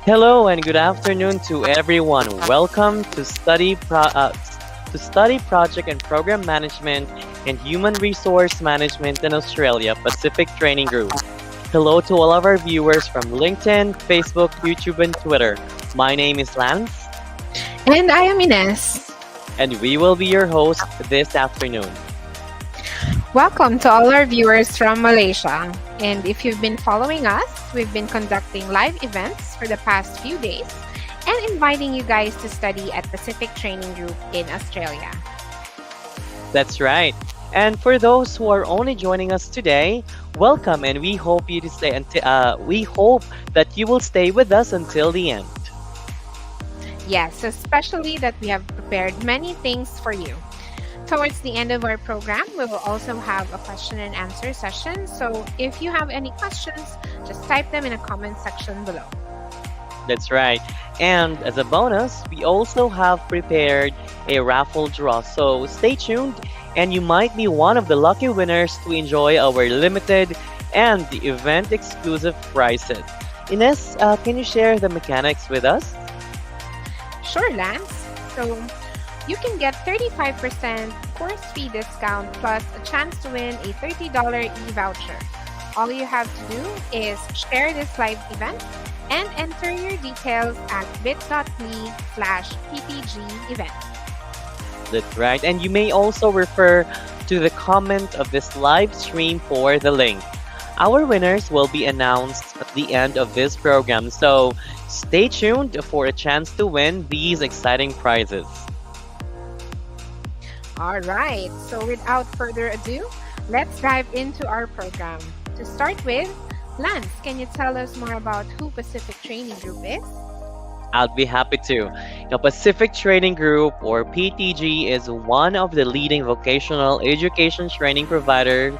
Hello and good afternoon to everyone. Welcome to Study Project and Program Management and Human Resource Management in Australia Pacific Training Group. Hello to all of our viewers from LinkedIn, Facebook, YouTube, and Twitter. My name is Lance, And I am Ines. and we will be your host this afternoon. Welcome to all our viewers from Malaysia. And if you've been following us, we've been conducting live events for the past few days and inviting you guys to study at Pacific Training Group in Australia. That's right. And for those who are only joining us today, welcome, and we hope you to stay until we hope that you will stay with us until the end. Yes, especially that we have prepared many things for you. Towards the end of our program, we will also have a question and answer session. So if you have any questions, just type them in a comment section below. That's right. And as a bonus, we also have prepared a raffle draw. So stay tuned, and you might be one of the lucky winners to enjoy our limited and the event exclusive prizes. Ines, can you share the mechanics with us? Sure, Lance. So you can get 35% course fee discount plus a chance to win a $30 e-voucher. All you have to do is share this live event and enter your details at bit.ly/ppg event. That's right. And you may also refer to the comment of this live stream for the link. Our winners will be announced at the end of this program, so stay tuned for a chance to win these exciting prizes. All right, so without further ado, let's dive into our program. To start with, Lance, can you tell us more about who Pacific Training Group is? I'll be happy to. The Pacific Training Group, or PTG, is one of the leading vocational education training providers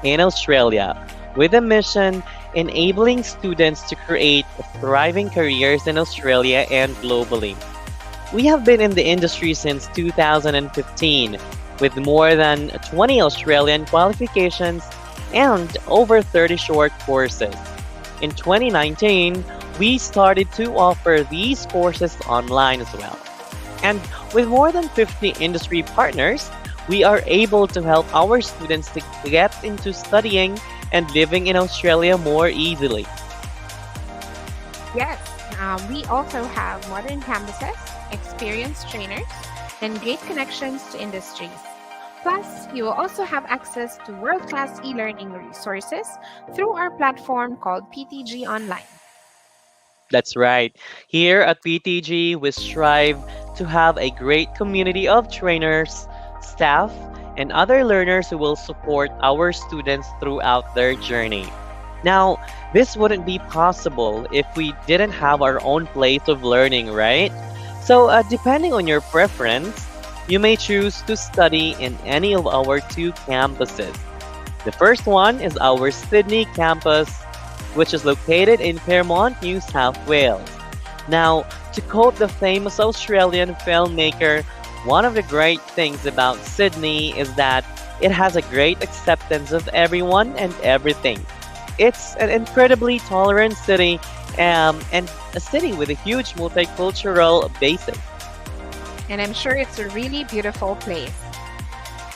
in Australia, with a mission enabling students to create thriving careers in Australia and globally. We have been in the industry since 2015, with more than 20 Australian qualifications and over 30 short courses. In 2019, we started to offer these courses online as well. And with more than 50 industry partners, we are able to help our students to get into studying and living in Australia more easily. Yes, we also have modern campuses, experienced trainers, and great connections to industries. Plus, you will also have access to world-class e-learning resources through our platform called PTG Online. That's right. Here at PTG, we strive to have a great community of trainers, staff, and other learners who will support our students throughout their journey. Now, this wouldn't be possible if we didn't have our own place of learning, right? So, depending on your preference, you may choose to study in any of our two campuses. The first one is our Sydney campus, which is located in Fairmont, New South Wales. Now, to quote the famous Australian filmmaker, one of the great things about Sydney is that it has a great acceptance of everyone and everything. It's an incredibly tolerant city, and a city with a huge multicultural basis. And I'm sure it's a really beautiful place.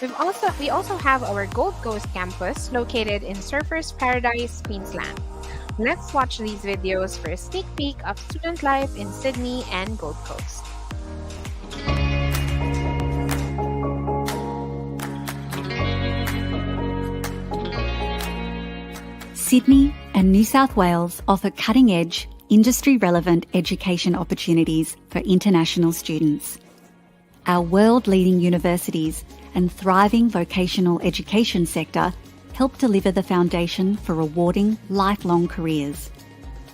We also have our Gold Coast campus located in Surfers Paradise, Queensland. Let's watch these videos for a sneak peek of student life in Sydney and Gold Coast. Sydney and New South Wales offer cutting-edge, industry-relevant education opportunities for international students. Our world-leading universities and thriving vocational education sector help deliver the foundation for rewarding lifelong careers.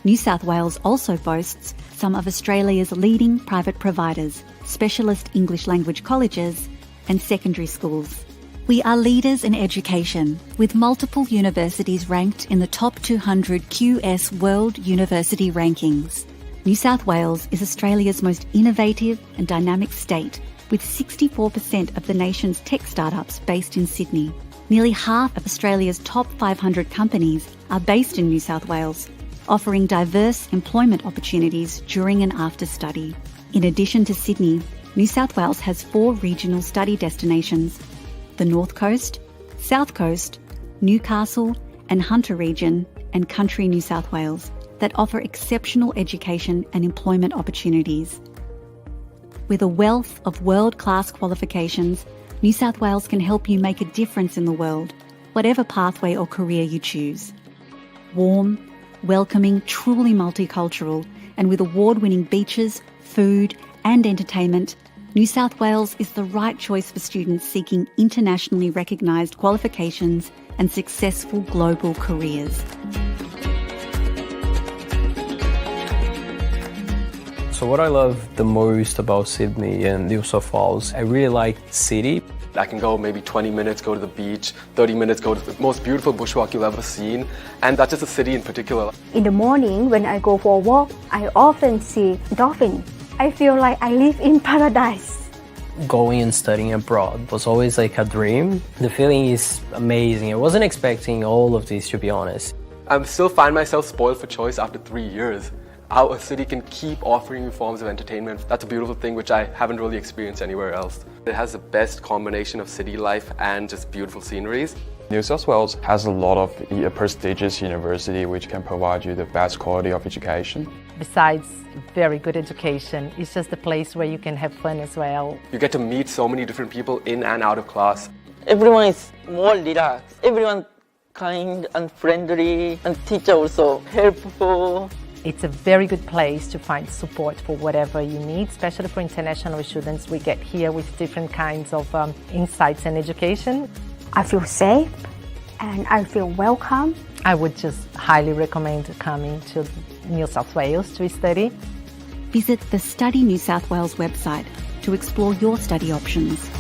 New South Wales also boasts some of Australia's leading private providers, specialist English language colleges and secondary schools. We are leaders in education, with multiple universities ranked in the top 200 QS World University Rankings. New South Wales is Australia's most innovative and dynamic state, with 64% of the nation's tech startups based in Sydney. Nearly half of Australia's top 500 companies are based in New South Wales, offering diverse employment opportunities during and after study. In addition to Sydney, New South Wales has 4 regional study destinations: the North Coast, South Coast, Newcastle and Hunter region, and Country New South Wales, that offer exceptional education and employment opportunities. With a wealth of world-class qualifications, New South Wales can help you make a difference in the world, whatever pathway or career you choose. Warm, welcoming, truly multicultural, and with award-winning beaches, food and entertainment, New South Wales is the right choice for students seeking internationally recognised qualifications and successful global careers. So what I love the most about Sydney and New South Wales, I really like the city. I can go maybe 20 minutes, go to the beach, 30 minutes, go to the most beautiful bushwalk you've ever seen, and that's just a city in particular. In the morning, when I go for a walk, I often see dolphins. I feel like I live in paradise. Going and studying abroad was always like a dream. The feeling is amazing. I wasn't expecting all of this, to be honest. I still find myself spoiled for choice after 3 years. How a city can keep offering you forms of entertainment, that's a beautiful thing which I haven't really experienced anywhere else. It has the best combination of city life and just beautiful sceneries. New South Wales has a lot of prestigious university which can provide you the best quality of education. Besides very good education, it's just a place where you can have fun as well. You get to meet so many different people in and out of class. Everyone is more relaxed. Everyone kind and friendly, and teacher also helpful. It's a very good place to find support for whatever you need, especially for international students. We get here with different kinds of insights and education. I feel safe and I feel welcome. I would just highly recommend coming to New South Wales to study. Visit the Study New South Wales website to explore your study options.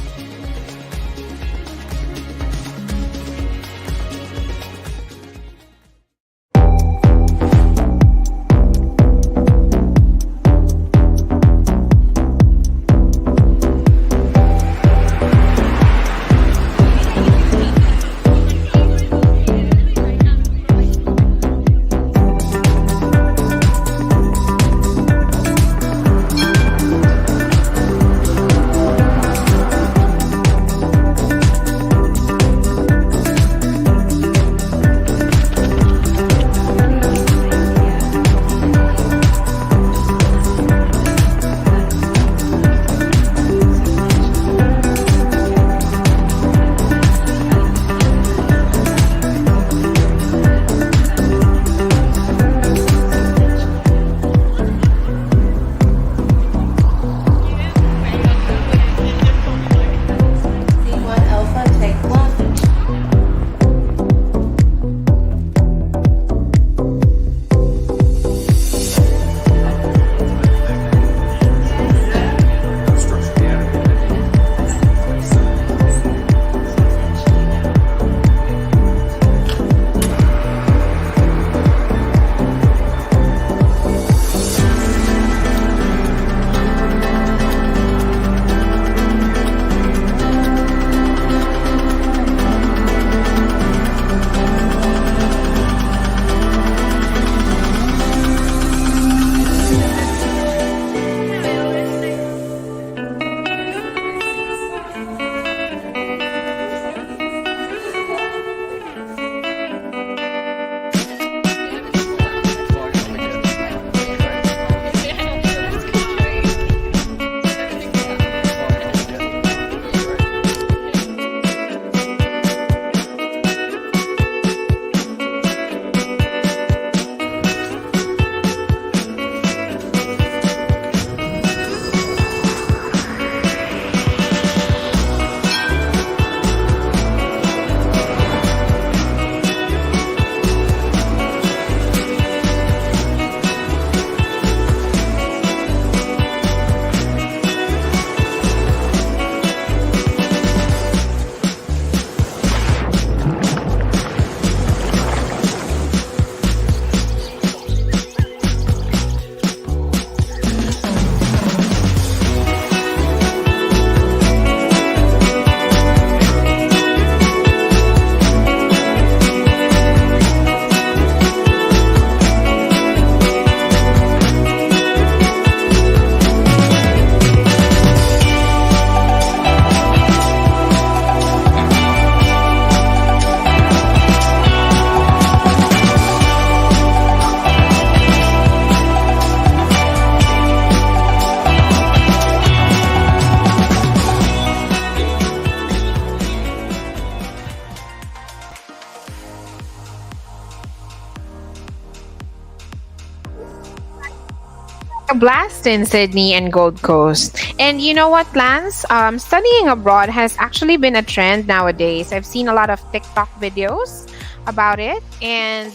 A blast in Sydney and Gold Coast. And you know what, Lance? Studying abroad has actually been a trend nowadays. I've seen a lot of TikTok videos about it, and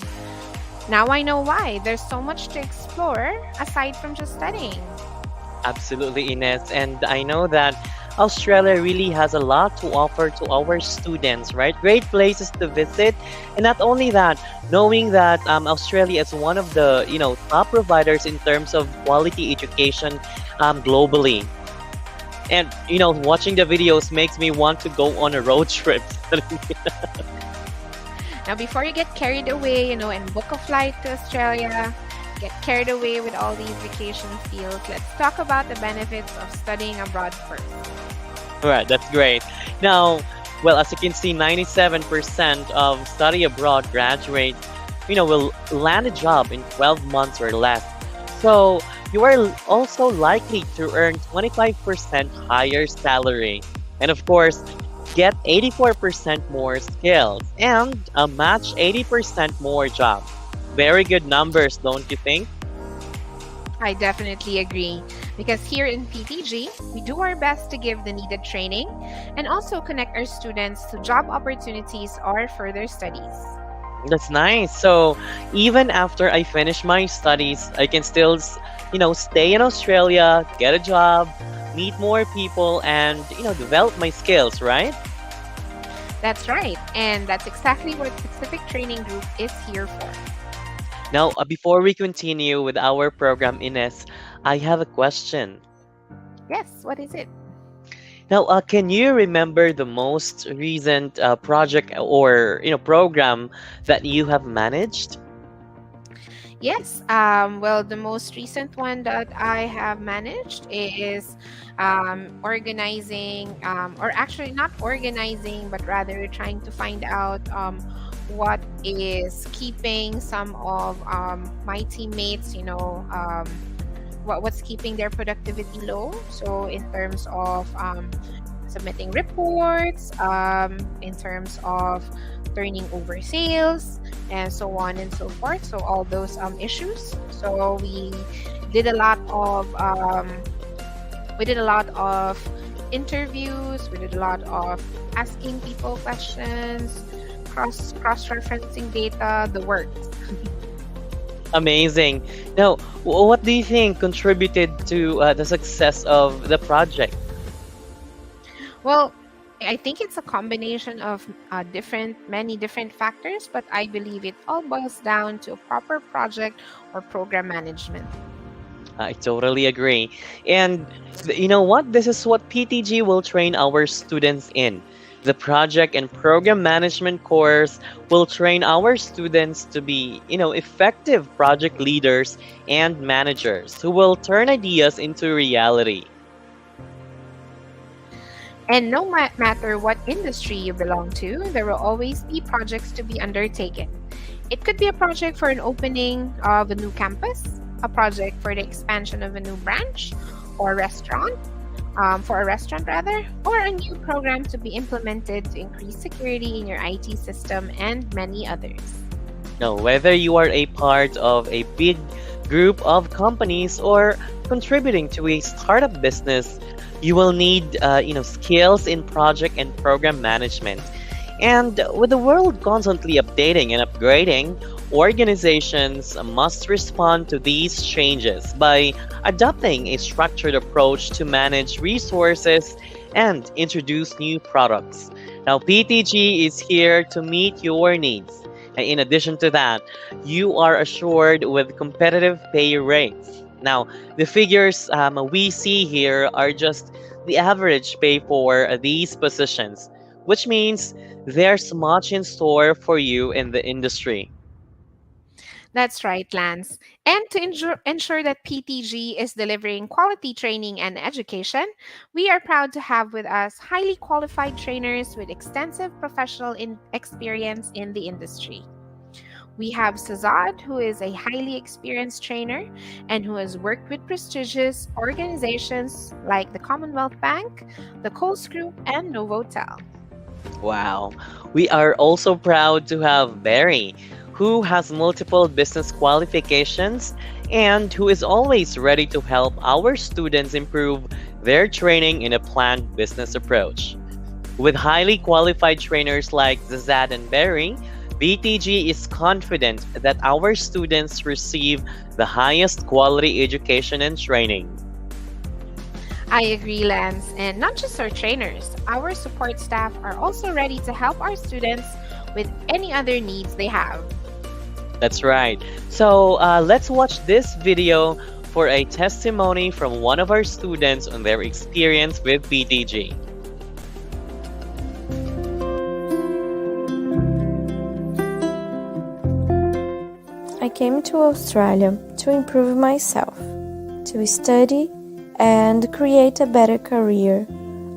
now I know why. There's so much to explore aside from just studying. Absolutely, Ines. And I know that Australia really has a lot to offer to our students, right? Great places to visit. And not only that, knowing that Australia is one of the, top providers in terms of quality education globally. And, watching the videos makes me want to go on a road trip. Now, before you get carried away, and book a flight to Australia, get carried away with all these vacation feels, let's talk about the benefits of studying abroad first. Right, that's great. Now, well, as you can see, 97% of study abroad graduates, will land a job in 12 months or less. So you are also likely to earn 25% higher salary. And of course, get 84% more skills and match 80% more jobs. Very good numbers, don't you think? I definitely agree. Because here in PTG, we do our best to give the needed training and also connect our students to job opportunities or further studies. That's nice. So even after I finish my studies, I can still, stay in Australia, get a job, meet more people, and, develop my skills, right? That's right. And that's exactly what Pacific Training Group is here for. Now, before we continue with our program, Ines, I have a question. Yes, what is it? Now, can you remember the most recent project or program that you have managed? Yes, well, the most recent one that I have managed is organizing, or actually not organizing, but rather trying to find out what is keeping some of my teammates, what's keeping their productivity low. So in terms of submitting reports, in terms of turning over sales, and so on and so forth. So all those issues. So we did a lot of interviews. We did a lot of asking people questions, cross referencing data, the works. Amazing. Now, what do you think contributed to the success of the project? Well, I think it's a combination of many different factors, but I believe it all boils down to a proper project or program management. I totally agree. And you know what? This is what PTG will train our students in. The project and program management course will train our students to be, effective project leaders and managers who will turn ideas into reality. And no matter what industry you belong to, there will always be projects to be undertaken. It could be a project for an opening of a new campus, a project for the expansion of a new branch or restaurant, for a restaurant rather, or a new program to be implemented to increase security in your IT system, and many others. Now, whether you are a part of a big group of companies or contributing to a startup business, you will need, skills in project and program management. And with the world constantly updating and upgrading, organizations must respond to these changes by adopting a structured approach to manage resources and introduce new products. Now, PTG is here to meet your needs. And in addition to that, you are assured with competitive pay rates. Now, the figures we see here are just the average pay for these positions, which means there's much in store for you in the industry. That's right, Lance. And to ensure that PTG is delivering quality training and education, we are proud to have with us highly qualified trainers with extensive professional experience in the industry. We have Sazad, who is a highly experienced trainer and who has worked with prestigious organizations like the Commonwealth Bank, the Coles Group, and Novotel. Wow. We are also proud to have Barry, who has multiple business qualifications, and who is always ready to help our students improve their training in a planned business approach. With highly qualified trainers like Zazad and Barry, BTG is confident that our students receive the highest quality education and training. I agree, Lance. And not just our trainers, our support staff are also ready to help our students with any other needs they have. That's right. So let's watch this video for a testimony from one of our students on their experience with BTG. I came to Australia to improve myself, to study and create a better career,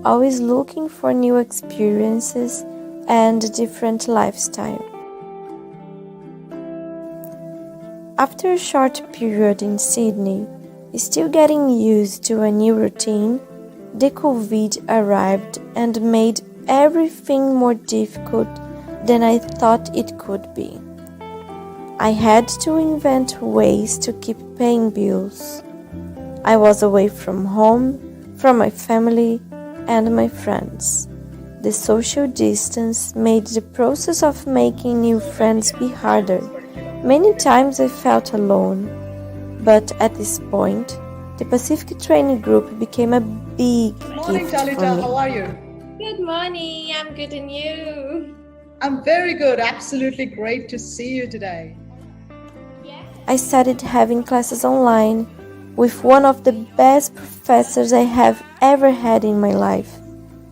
always looking for new experiences and different lifestyle. After a short period in Sydney, still getting used to a new routine, the COVID arrived and made everything more difficult than I thought it could be. I had to invent ways to keep paying bills. I was away from home, from my family and my friends. The social distance made the process of making new friends be harder. Many times I felt alone, but at this point, the Pacific Training Group became a big gift for me. How are you? Good morning, I'm good and you? I'm very good, absolutely great to see you today. I started having classes online with one of the best professors I have ever had in my life.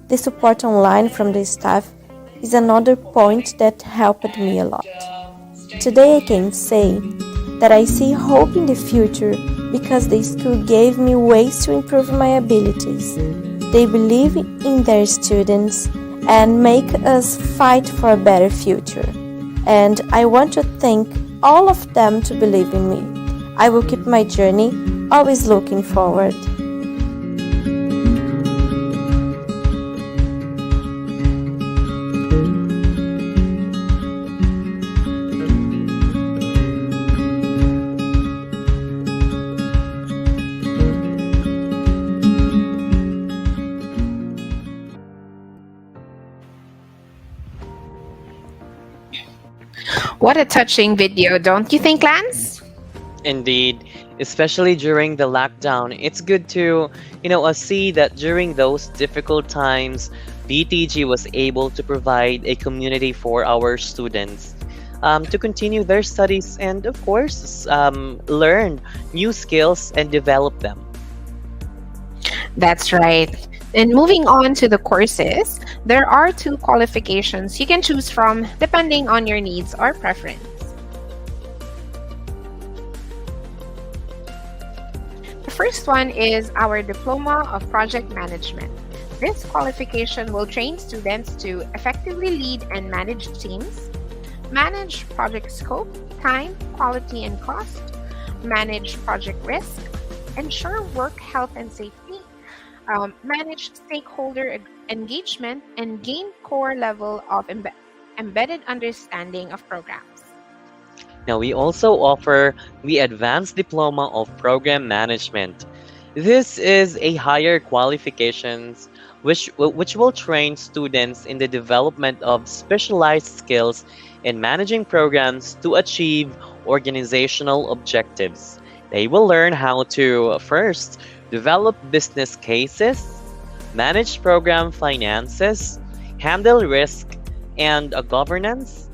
The support online from the staff is another point that helped me a lot. Today I can say that I see hope in the future because the school gave me ways to improve my abilities. They believe in their students and make us fight for a better future. And I want to thank all of them to believe in me. I will keep my journey, always looking forward. What a touching video, don't you think, Lance? Indeed, especially during the lockdown, it's good to, see that during those difficult times, BTG was able to provide a community for our students to continue their studies and, of course, learn new skills and develop them. That's right. And moving on to the courses, there are 2 qualifications you can choose from depending on your needs or preference. The first one is our Diploma of Project Management. This qualification will train students to effectively lead and manage teams, manage project scope, time, quality, and cost, manage project risk, ensure work health and safety, manage stakeholder engagement, and gain core level of embedded understanding of programs. Now, we also offer the Advanced Diploma of Program Management. This is a higher qualifications which will train students in the development of specialized skills in managing programs to achieve organizational objectives. They will learn how to first develop business cases, manage program finances, handle risk and governance,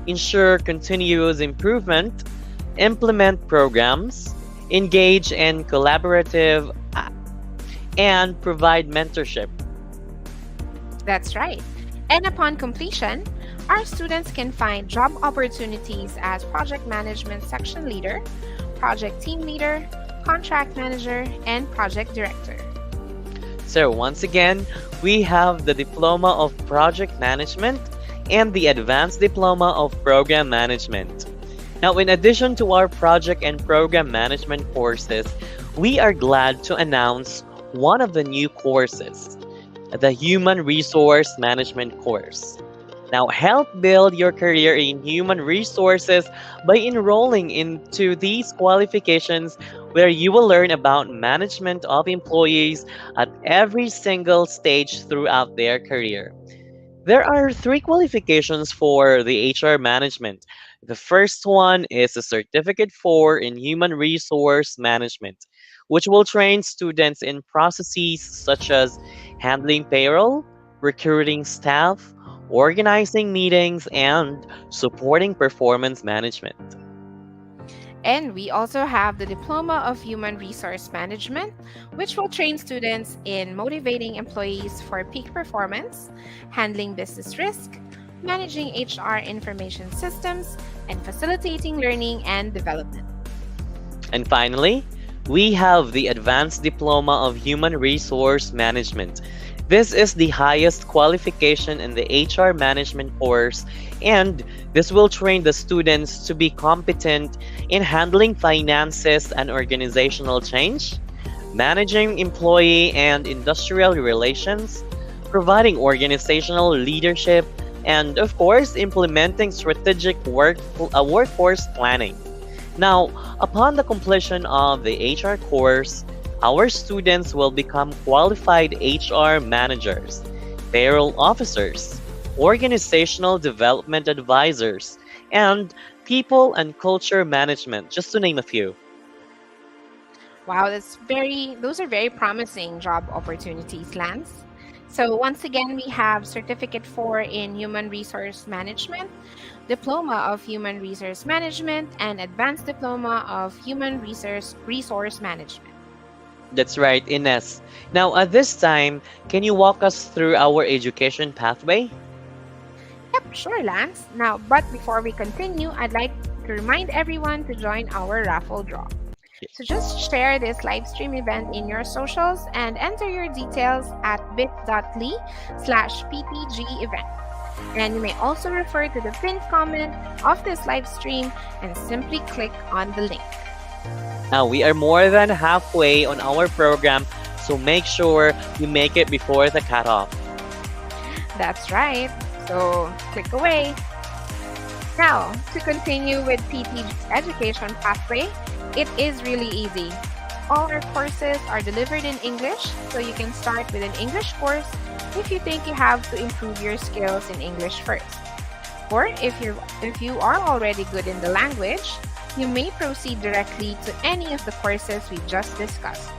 ensure continuous improvement, implement programs, engage in collaborative, and provide mentorship. That's right. And upon completion, our students can find job opportunities as project management section leader, project team leader, contract manager, and project director. So once again, we have the Diploma of Project Management and the Advanced Diploma of Program Management. Now, in addition to our project and program management courses, we are glad to announce one of the new courses, the Human Resource Management course. Now, help build your career in human resources by enrolling into these qualifications where you will learn about management of employees at every single stage throughout their career. There are three qualifications for the HR management. The first one is a certificate for in human resource management, which will train students in processes such as handling payroll, recruiting staff, organizing meetings, and supporting performance management. And we also have the Diploma of Human Resource Management, which will train students in motivating employees for peak performance, handling business risk, managing HR information systems, and facilitating learning and development. And finally, we have the Advanced Diploma of Human Resource Management. This is the highest qualification in the HR management course, and this will train the students to be competent in handling finances and organizational change, managing employee and industrial relations, providing organizational leadership, and of course, implementing strategic workforce planning. Now, upon the completion of the HR course, our students will become qualified HR managers, payroll officers, organizational development advisors, and people and culture management, just to name a few. Wow, those are very promising job opportunities, Lance. So once again, we have Certificate 4 in Human Resource Management, Diploma of Human Resource Management, and Advanced Diploma of Human Resource Management. That's right, Ines. Now, at this time, can you walk us through our education pathway? Yep, sure, Lance. Now, but before we continue, I'd like to remind everyone to join our raffle draw. So just share this live stream event in your socials and enter your details at bit.ly/ppg event. And you may also refer to the pinned comment of this live stream and simply click on the link. Now, we are more than halfway on our program, so make sure you make it before the cutoff. That's right. So click away. Now, to continue with PTG's education pathway, it is really easy. All our courses are delivered in English, so you can start with an English course if you think you have to improve your skills in English first. Or if you are already good in the language, you may proceed directly to any of the courses we just discussed.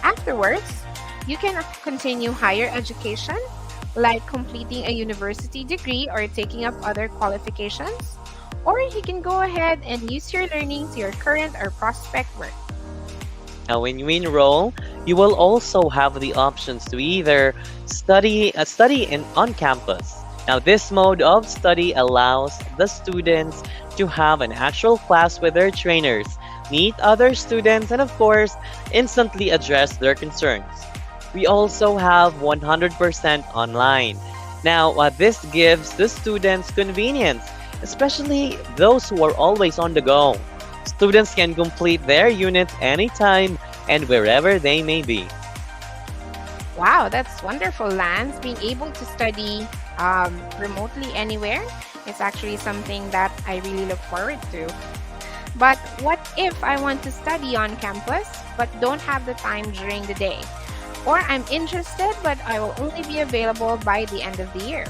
Afterwards, you can continue higher education, like completing a university degree or taking up other qualifications, or you can go ahead and use your learning to your current or prospect work. Now, when you enroll, you will also have the options to either study on campus. Now, this mode of study allows the students to have an actual class with their trainers, meet other students, and of course, instantly address their concerns. We also have 100% online. Now, this gives the students convenience, especially those who are always on the go. Students can complete their units anytime and wherever they may be. Wow, that's wonderful, Lance. Being able to study remotely anywhere is actually something that I really look forward to. But what if I want to study on campus but don't have the time during the day? Or I'm interested but I will only be available by the end of the year?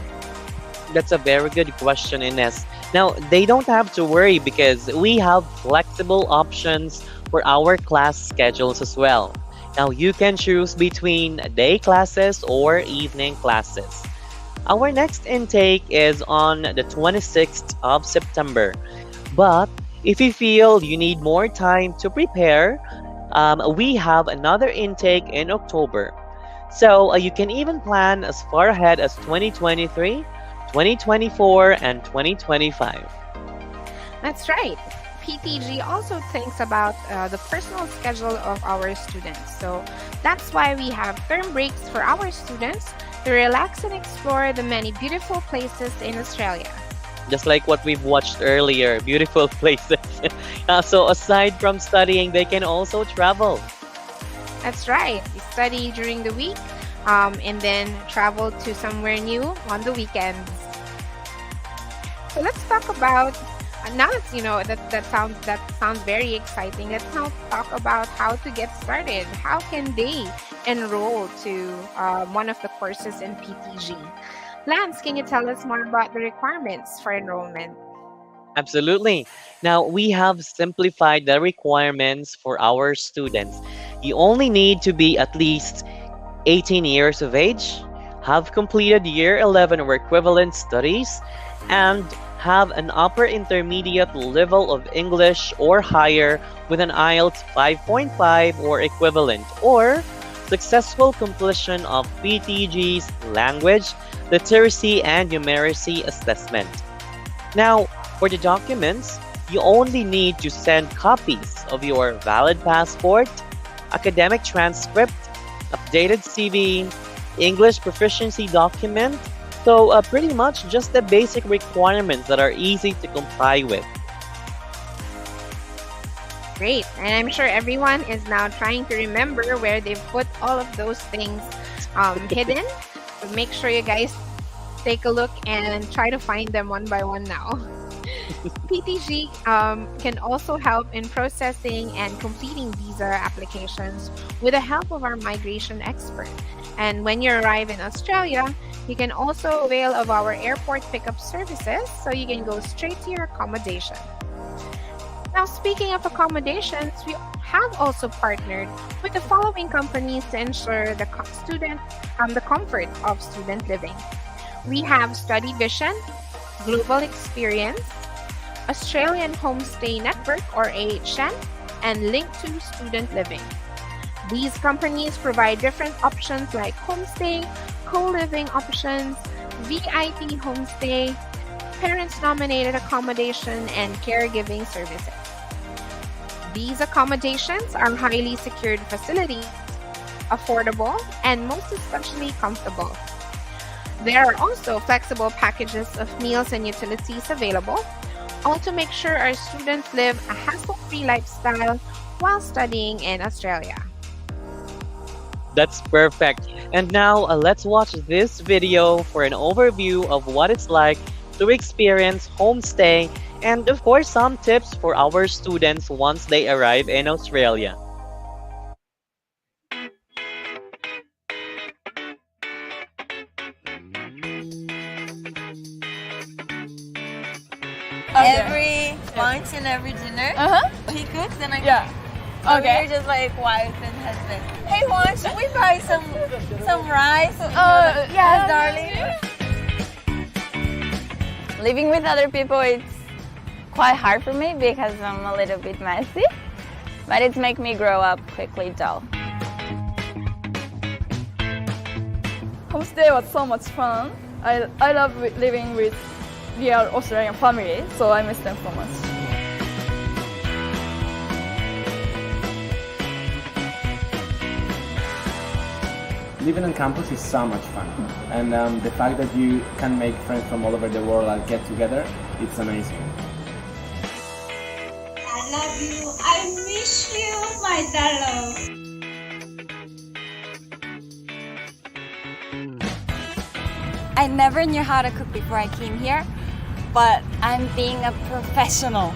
That's a very good question, Ines. Now, they don't have to worry because we have flexible options for our class schedules as well. Now, you can choose between day classes or evening classes. Our next intake is on the 26th of September. But if you feel you need more time to prepare, we have another intake in October. So you can even plan as far ahead as 2023, 2024, and 2025. That's right. PTG also thinks about the personal schedule of our students. So that's why we have term breaks for our students to relax and explore the many beautiful places in Australia. Just like what we've watched earlier, beautiful places. So aside from studying, they can also travel. That's right. We study during the week and then travel to somewhere new on the weekends. So let's talk about now that you know that sounds very exciting. Let's now talk about how to get started. How can they enroll to one of the courses in PTG? Lance, can you tell us more about the requirements for enrollment? Absolutely. Now, we have simplified the requirements for our students. You only need to be at least 18 years of age, have completed year 11 or equivalent studies, and have an upper intermediate level of English or higher with an IELTS 5.5 or equivalent, or successful completion of PTG's language, literacy, and numeracy assessment. Now, for the documents, you only need to send copies of your valid passport, academic transcript, updated CV, English proficiency document. So, pretty much just the basic requirements that are easy to comply with. Great. And I'm sure everyone is now trying to remember where they've put all of those things hidden. So make sure you guys take a look and try to find them one by one now. PTG can also help in processing and completing visa applications with the help of our migration expert. And when you arrive in Australia, you can also avail of our airport pickup services so you can go straight to your accommodation. Now, speaking of accommodations, we have also partnered with the following companies to ensure the the comfort of student living. We have Study Vision, Global Experience, Australian Homestay Network or AHN, and Link to Student Living. These companies provide different options like homestay, co-living options, VIP homestay, parents-nominated accommodation, and caregiving services. These accommodations are highly secured facilities, affordable, and most especially comfortable. There are also flexible packages of meals and utilities available, all to make sure our students live a hassle-free lifestyle while studying in Australia. That's perfect. And now let's watch this video for an overview of what it's like to experience homestay and of course some tips for our students once they arrive in Australia. Every lunch and every dinner, he cooks and I cook. Yeah. So Okay. we're just like wife and husband. Hey, Juan, should we buy some rice? Yes, darling. Living with other people, it's quite hard for me because I'm a little bit messy, but it's make me grow up quickly though. Homestay was so much fun. I love living with real Australian family, so I miss them so much. Living on campus is so much fun, and the fact that you can make friends from all over the world and get together, it's amazing. I love you. I miss you, my darling. I never knew how to cook before I came here, but I'm being a professional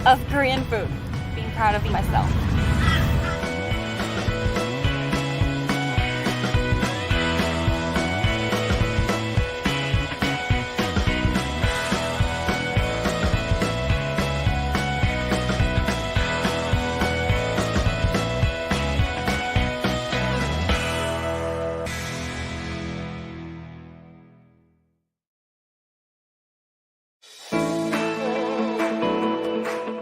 of Korean food, being proud of myself.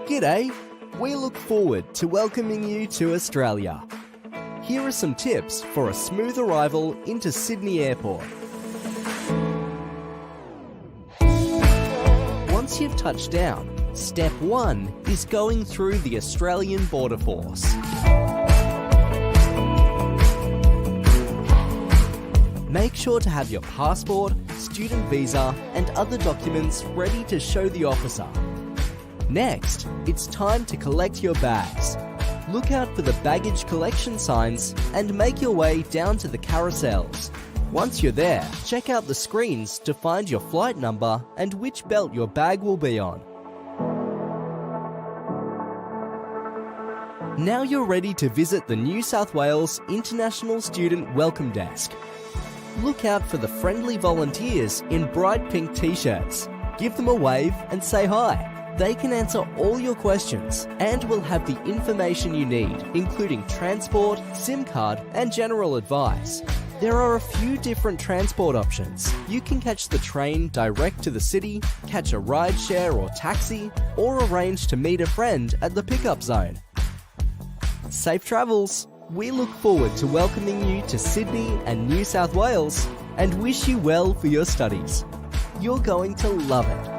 G'day! We look forward to welcoming you to Australia. Here are some tips for a smooth arrival into Sydney Airport. Once you've touched down, step 1 is going through the Australian Border Force. Make sure to have your passport, student visa, and other documents ready to show the officer. Next, it's time to collect your bags. Look out for the baggage collection signs and make your way down to the carousels. Once you're there, check out the screens to find your flight number and which belt your bag will be on. Now you're ready to visit the New South Wales International Student Welcome Desk. Look out for the friendly volunteers in bright pink t-shirts. Give them a wave and say hi. They can answer all your questions and will have the information you need, including transport, SIM card, and general advice. There are a few different transport options. You can catch the train direct to the city, catch a rideshare or taxi, or arrange to meet a friend at the pickup zone. Safe travels! We look forward to welcoming you to Sydney and New South Wales and wish you well for your studies. You're going to love it.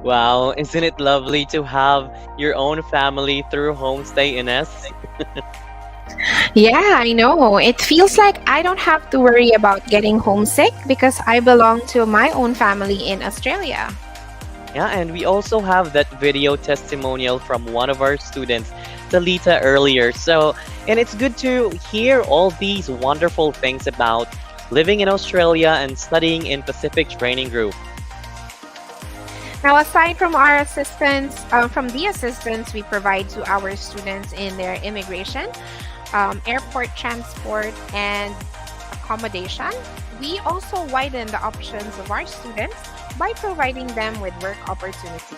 Wow, isn't it lovely to have your own family through homestay, Ines? Yeah, I know. It feels like I don't have to worry about getting homesick because I belong to my own family in Australia. Yeah, and we also have that video testimonial from one of our students, Talita, earlier. And it's good to hear all these wonderful things about living in Australia and studying in Pacific Training Group. Now, aside from our assistance, from the assistance we provide to our students in their immigration, airport transport, and accommodation, we also widen the options of our students by providing them with work opportunities.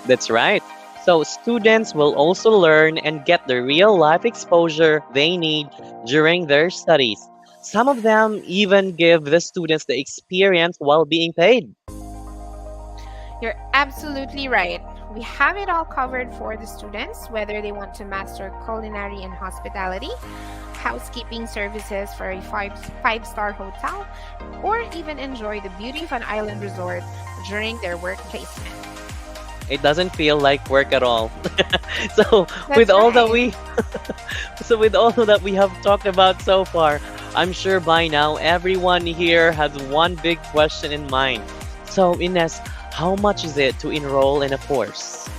That's right. So students will also learn and get the real life exposure they need during their studies. Some of them even give the students the experience while being paid. You're absolutely right. We have it all covered for the students, whether they want to master culinary and hospitality, housekeeping services for a five-star hotel, or even enjoy the beauty of an island resort during their work placement. It doesn't feel like work at all. So That's with all that right. with all that we have talked about so far, I'm sure by now everyone here has one big question in mind. So Ines, how much is it to enroll in a course?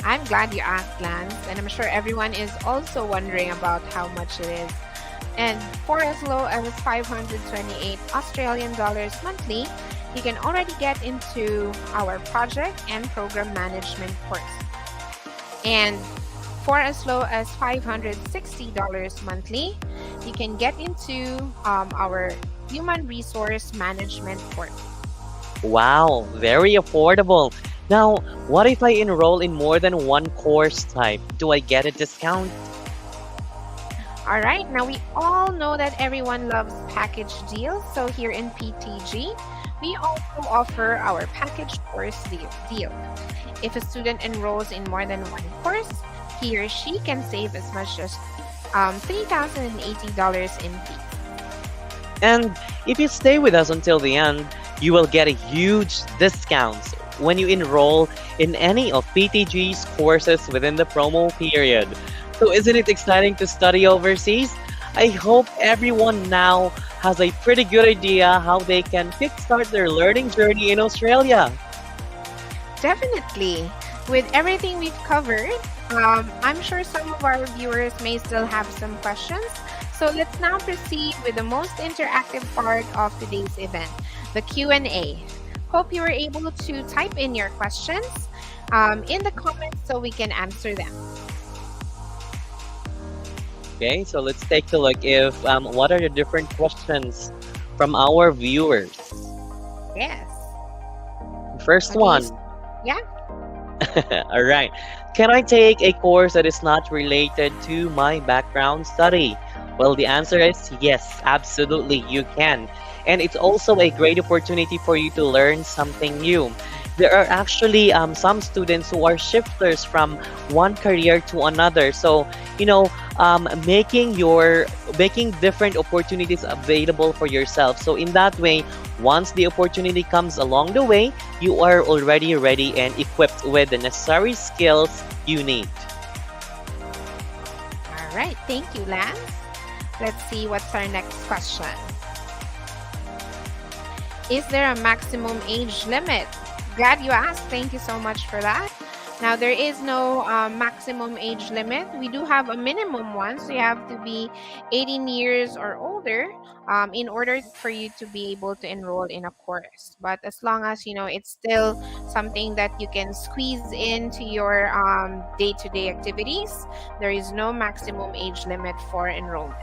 I'm glad you asked, Lance, and I'm sure everyone is also wondering about how much it is. And for as low as 528 Australian dollars monthly, you can already get into our project and program management course. And for as low as $560 monthly, you can get into our human resource management course. Wow, very affordable. Now, what if I enroll in more than one course type? Do I get a discount? All right, now we all know that everyone loves package deals. So here in PTG, we also offer our package course deal. If a student enrolls in more than one course, he or she can save as much as $3,080 in fees. And if you stay with us until the end, you will get a huge discounts when you enroll in any of PTG's courses within the promo period. So isn't it exciting to study overseas? I hope everyone now has a pretty good idea how they can kickstart their learning journey in Australia. Definitely. With everything we've covered, I'm sure some of our viewers may still have some questions. So let's now proceed with the most interactive part of today's event, the Q&A. Hope you were able to type in your questions in the comments so we can answer them. Okay, so let's take a look if what are the different questions from our viewers. Yes. First Okay, one. Yeah. All right. Can I take a course that is not related to my background study? Well, the answer is yes, absolutely, you can. And it's also a great opportunity for you to learn something new. There are actually some students who are shifters from one career to another. So, making different opportunities available for yourself. So in that way, once the opportunity comes along the way, you are already ready and equipped with the necessary skills you need. All right. Thank you, Lance. Let's see what's our next question. Is there a maximum age limit? Glad you asked. Thank you so much for that. Now, there is no maximum age limit. We do have a minimum one, so you have to be 18 years or older in order for you to be able to enroll in a course. But as long as it's still something that you can squeeze into your day-to-day activities, there is no maximum age limit for enrollment.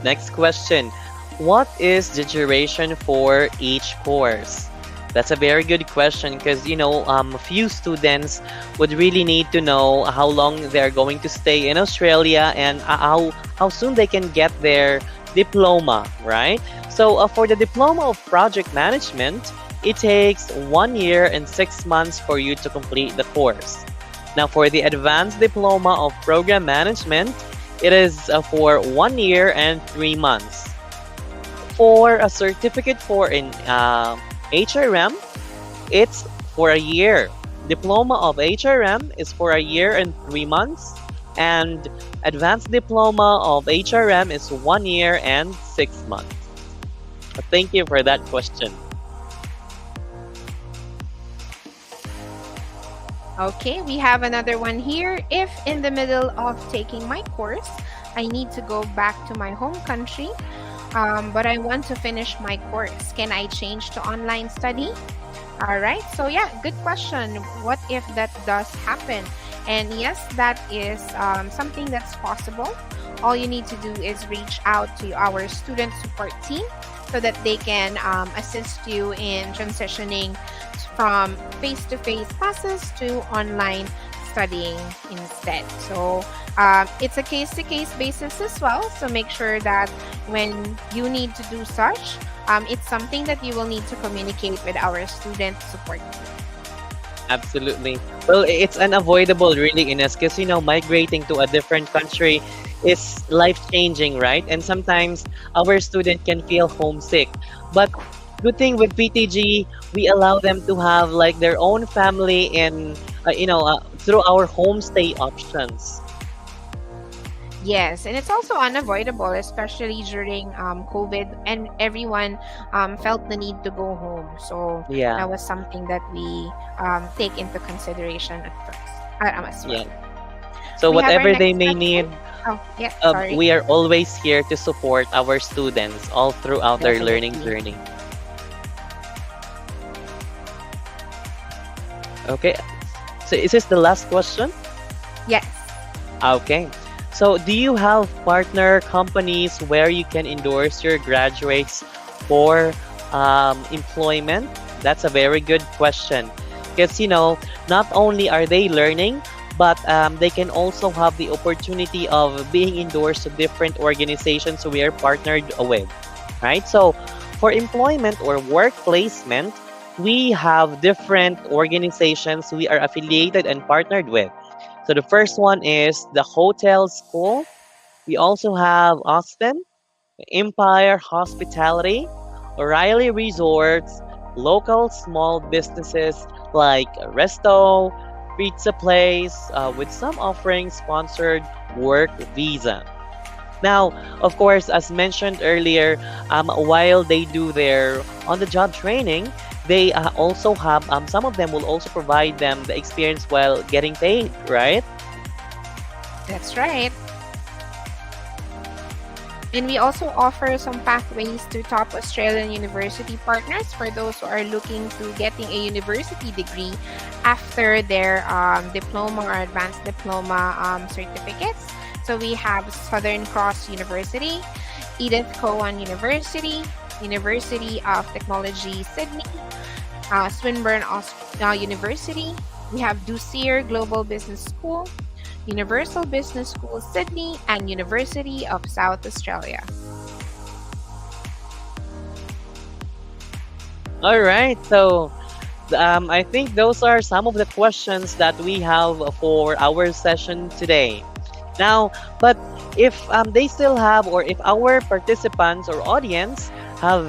Next question. What is the duration for each course? That's a very good question because, a few students would really need to know how long they're going to stay in Australia and how soon they can get their diploma, right? So for the diploma of project management, it takes 1 year and 6 months for you to complete the course. Now for the advanced diploma of program management, it is for 1 year and 3 months. For a certificate for in HRM, it's for a year. Diploma of HRM is for a year and 3 months, and advanced diploma of HRM is 1 year and 6 months. Thank you for that question. Okay, we have another one here. If in the middle of taking my course, I need to go back to my home country, but I want to finish my course, can I change to online study? All right, so yeah, good question. What if that does happen? And yes, that is something that's possible. All you need to do is reach out to our student support team so that they can assist you in transitioning from face-to-face classes to online studying instead. So it's a case-to-case basis as well. So make sure that when you need to do such, it's something that you will need to communicate with our student support team. Absolutely. Well, it's unavoidable, really, Ines, because migrating to a different country is life-changing, right? And sometimes our student can feel homesick. But good thing with PTG, we allow them to have like their own family in, through our homestay options. Yes, and it's also unavoidable, especially during COVID, and everyone felt the need to go home. So Yeah. that was something that we take into consideration at first, as well. Yeah. So We have our whatever they next may question. need, Oh, yeah, sorry. we are always here to support our students all throughout their learning Definitely. journey. Okay. So is this the last question? Yes. Okay. So do you have partner companies where you can endorse your graduates for employment? That's a very good question. Because, not only are they learning, but they can also have the opportunity of being endorsed to different organizations we are partnered with, right? So for employment or work placement, we have different organizations we are affiliated and partnered with. So the first one is the Hotel School. We also have Austin, Empire Hospitality, O'Reilly Resorts, local small businesses like Resto, Pizza Place, with some offering sponsored work visa. Now, of course, as mentioned earlier, while they do their on-the-job training, they also have, some of them will also provide them the experience while getting paid, right? That's right. And we also offer some pathways to top Australian university partners for those who are looking to getting a university degree after their diploma or advanced diploma certificates. So we have Southern Cross University, Edith Cowan University, University of Technology Sydney, Swinburne University. We have Ducier Global Business School, Universal Business School Sydney, and University of South Australia. All right. So I think those are some of the questions that we have for our session today. Now, but if they still have, or if our participants or audience have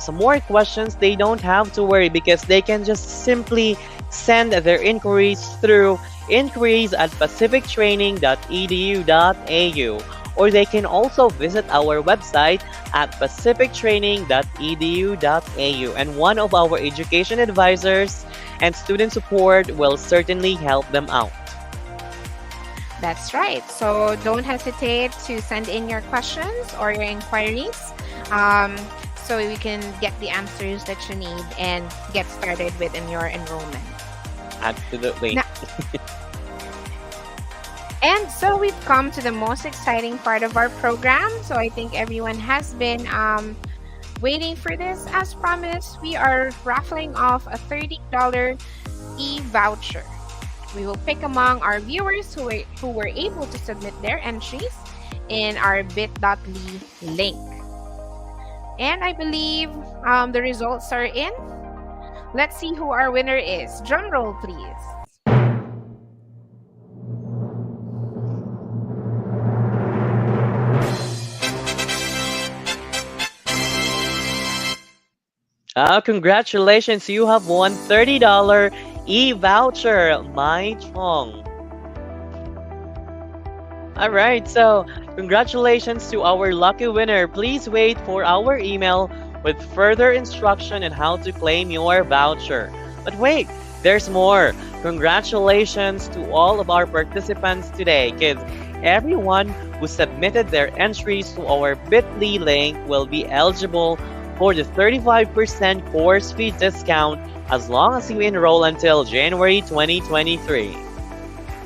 some more questions, they don't have to worry because they can just simply send their inquiries through inquiries@pacifictraining.edu.au, or they can also visit our website at pacifictraining.edu.au, and one of our education advisors and student support will certainly help them out. That's right. So don't hesitate to send in your questions or your inquiries, so we can get the answers that you need and get started with in your enrollment. Absolutely. And so we've come to the most exciting part of our program. So I think everyone has been waiting for this. As promised, we are raffling off a $30 e-voucher. We will pick among our viewers who were able to submit their entries in our bit.ly link. And I believe the results are in. Let's see who our winner is. Drum roll, please. Congratulations, you have won $30 e-voucher, Mai Chong. Alright, so congratulations to our lucky winner. Please wait for our email with further instruction on how to claim your voucher. But wait, there's more. Congratulations to all of our participants today, kids. Everyone who submitted their entries to our bit.ly link will be eligible for the 35% course fee discount as long as you enroll until January 2023.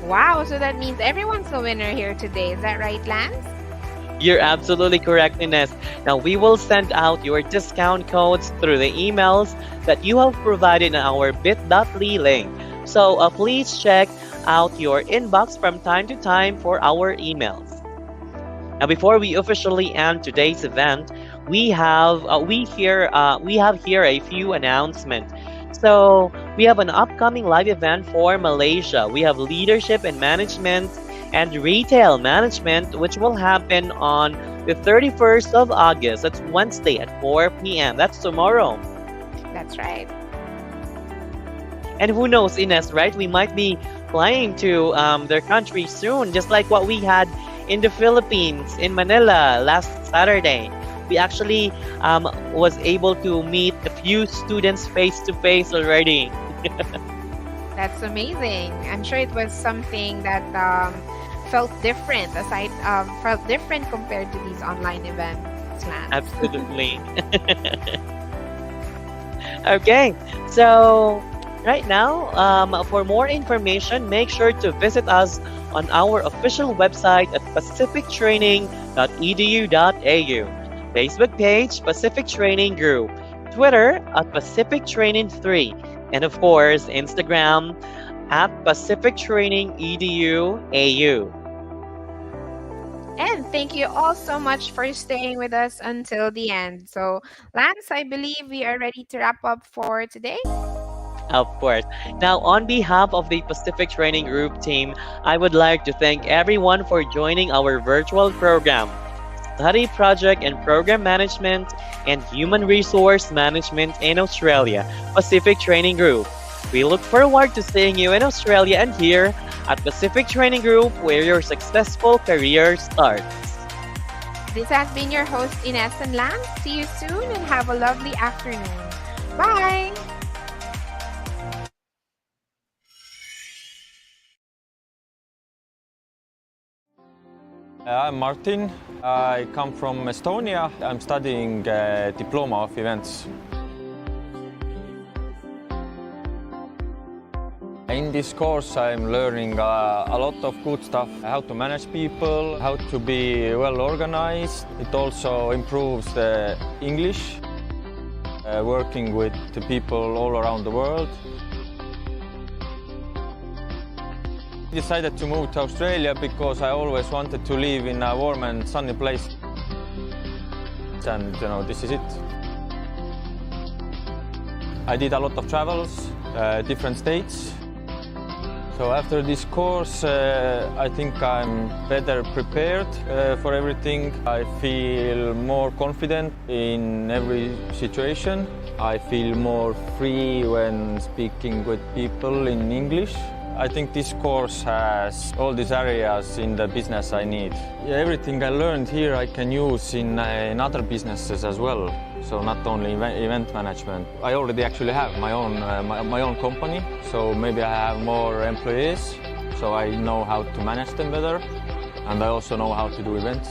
Wow, so that means everyone's the winner here today. Is that right, Lance? You're absolutely correct, Ines. Now, we will send out your discount codes through the emails that you have provided in our bit.ly link. So please check out your inbox from time to time for our emails. Now, before we officially end today's event, we have here a few announcements. So we have an upcoming live event for Malaysia. We have leadership and management and retail management, which will happen on the 31st of August. That's Wednesday at 4 p.m. That's tomorrow. That's right. And who knows, Ines, right? We might be flying to their country soon, just like what we had in the Philippines, in Manila last Saturday. We actually was able to meet a few students face to face already. That's amazing. I'm sure it was something that felt different, felt different compared to these online events, Lance. Absolutely. Okay, so right now, for more information, make sure to visit us on our official website at pacifictraining.edu.au. Facebook page, Pacific Training Group, Twitter at Pacific Training 3, and of course, Instagram at Pacific Training EDU-AU. And thank you all so much for staying with us until the end. So, Lance, I believe we are ready to wrap up for today. Of course. Now, on behalf of the Pacific Training Group team, I would like to thank everyone for joining our virtual program. Study Project and Program Management and Human Resource Management in Australia, Pacific Training Group. We look forward to seeing you in Australia and here at Pacific Training Group, where your successful career starts. This has been your host, Ines and Lance. See you soon and have a lovely afternoon. Bye! I'm Martin. I come from Estonia. I'm studying Diploma of Events. In this course, I'm learning a lot of good stuff, how to manage people, how to be well organized. It also improves the English, working with the people all around the world. I decided to move to Australia because I always wanted to live in a warm and sunny place. And this is it. I did a lot of travels, different states. So after this course, I think I'm better prepared for everything. I feel more confident in every situation. I feel more free when speaking with people in English. I think this course has all these areas in the business I need. Everything I learned here I can use in other businesses as well. So not only event management. I already actually have my own company, so maybe I have more employees, so I know how to manage them better, and I also know how to do events.